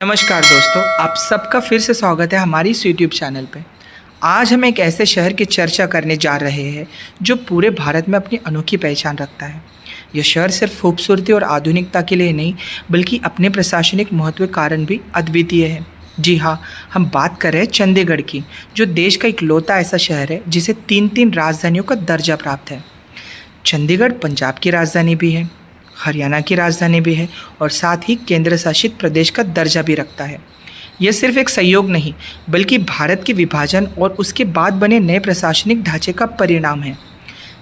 नमस्कार दोस्तों, आप सबका फिर से स्वागत है हमारी इस यूट्यूब चैनल पे। आज हम एक ऐसे शहर की चर्चा करने जा रहे हैं जो पूरे भारत में अपनी अनोखी पहचान रखता है। यह शहर सिर्फ खूबसूरती और आधुनिकता के लिए नहीं बल्कि अपने प्रशासनिक महत्व के कारण भी अद्वितीय है। जी हाँ, हम बात कर रहे हैं चंडीगढ़ की, जो देश का इकलौता ऐसा शहर है जिसे तीन राजधानियों का दर्जा प्राप्त है। चंडीगढ़ पंजाब की राजधानी भी है, हरियाणा की राजधानी भी है और साथ ही केंद्र शासित प्रदेश का दर्जा भी रखता है। यह सिर्फ एक सहयोग नहीं बल्कि भारत के विभाजन और उसके बाद बने नए प्रशासनिक ढांचे का परिणाम है।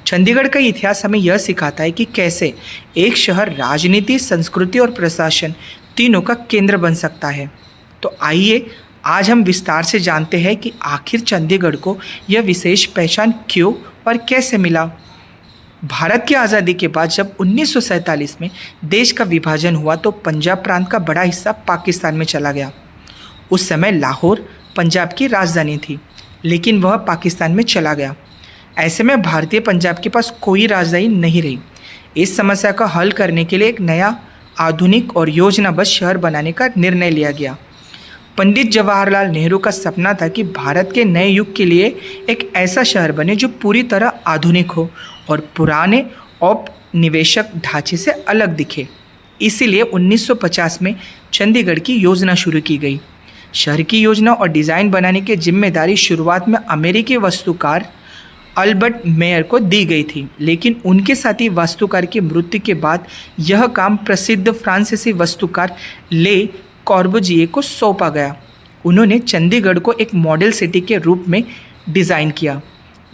चंडीगढ़ का इतिहास हमें यह सिखाता है कि कैसे एक शहर राजनीति, संस्कृति और प्रशासन तीनों का केंद्र बन सकता है। तो आइए आज हम विस्तार से जानते हैं कि आखिर चंडीगढ़ को यह विशेष पहचान क्यों और कैसे मिला। भारत की आज़ादी के बाद जब 1947 में देश का विभाजन हुआ तो पंजाब प्रांत का बड़ा हिस्सा पाकिस्तान में चला गया। उस समय लाहौर पंजाब की राजधानी थी, लेकिन वह पाकिस्तान में चला गया। ऐसे में भारतीय पंजाब के पास कोई राजधानी नहीं रही। इस समस्या का हल करने के लिए एक नया, आधुनिक और योजनाबद्ध शहर बनाने का निर्णय लिया गया। पंडित जवाहरलाल नेहरू का सपना था कि भारत के नए युग के लिए एक ऐसा शहर बने जो पूरी तरह आधुनिक हो और पुराने औपनिवेशिक ढांचे से अलग दिखे। इसीलिए 1950 में चंडीगढ़ की योजना शुरू की गई। शहर की योजना और डिज़ाइन बनाने की जिम्मेदारी शुरुआत में अमेरिकी वास्तुकार अल्बर्ट मेयर को दी गई थी, लेकिन उनके साथी वास्तुकार की मृत्यु के बाद यह काम प्रसिद्ध फ्रांसीसी वास्तुकार ले कॉर्बुजिए को सौंपा गया। उन्होंने चंडीगढ़ को एक मॉडल सिटी के रूप में डिज़ाइन किया,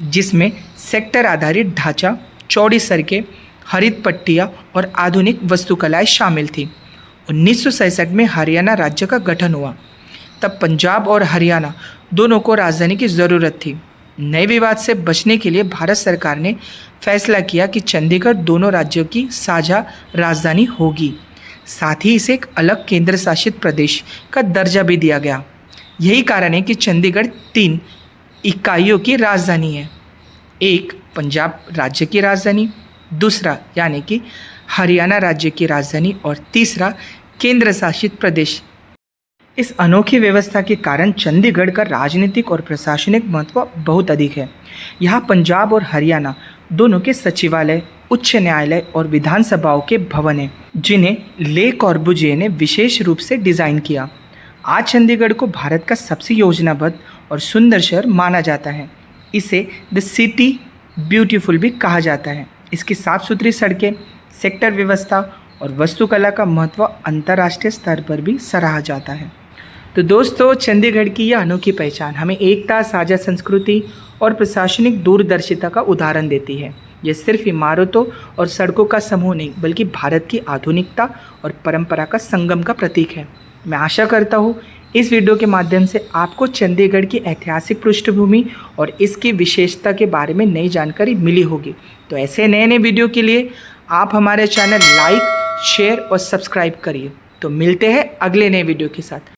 जिसमें सेक्टर आधारित ढांचा, चौड़ी सड़कें, हरित पट्टियाँ और आधुनिक वास्तुकलाएं शामिल थी। 1967 में हरियाणा राज्य का गठन हुआ। तब पंजाब और हरियाणा दोनों को राजधानी की ज़रूरत थी। नए विवाद से बचने के लिए भारत सरकार ने फैसला किया कि चंडीगढ़ दोनों राज्यों की साझा राजधानी होगी। साथ ही इसे एक अलग केंद्र शासित प्रदेश का दर्जा भी दिया गया। यही कारण है कि चंडीगढ़ 3 इकाइयों की राजधानी है। एक पंजाब राज्य की राजधानी, दूसरा यानी कि हरियाणा राज्य की राजधानी और तीसरा केंद्र शासित प्रदेश। इस अनोखी व्यवस्था के कारण चंडीगढ़ का राजनीतिक और प्रशासनिक महत्व बहुत अधिक है। यहाँ पंजाब और हरियाणा दोनों के सचिवालय, उच्च न्यायालय और विधानसभाओं के भवन हैं, जिन्हें ले कॉर्बुजिए ने विशेष रूप से डिज़ाइन किया। आज चंडीगढ़ को भारत का सबसे योजनाबद्ध और सुंदर शहर माना जाता है। इसे द सिटी ब्यूटीफुल भी कहा जाता है। इसकी साफ सुथरी सड़कें, सेक्टर व्यवस्था और वास्तुकला का महत्व अंतर्राष्ट्रीय स्तर पर भी सराहा जाता है। तो दोस्तों, चंडीगढ़ की यह अनोखी पहचान हमें एकता, साझा संस्कृति और प्रशासनिक दूरदर्शिता का उदाहरण देती है। यह सिर्फ इमारतों और सड़कों का समूह नहीं बल्कि भारत की आधुनिकता और परंपरा का संगम का प्रतीक है। मैं आशा करता हूँ इस वीडियो के माध्यम से आपको चंडीगढ़ की ऐतिहासिक पृष्ठभूमि और इसकी विशेषता के बारे में नई जानकारी मिली होगी। तो ऐसे नए वीडियो के लिए आप हमारे चैनल लाइक, शेयर और सब्सक्राइब करिए। तो मिलते हैं अगले नए वीडियो के साथ।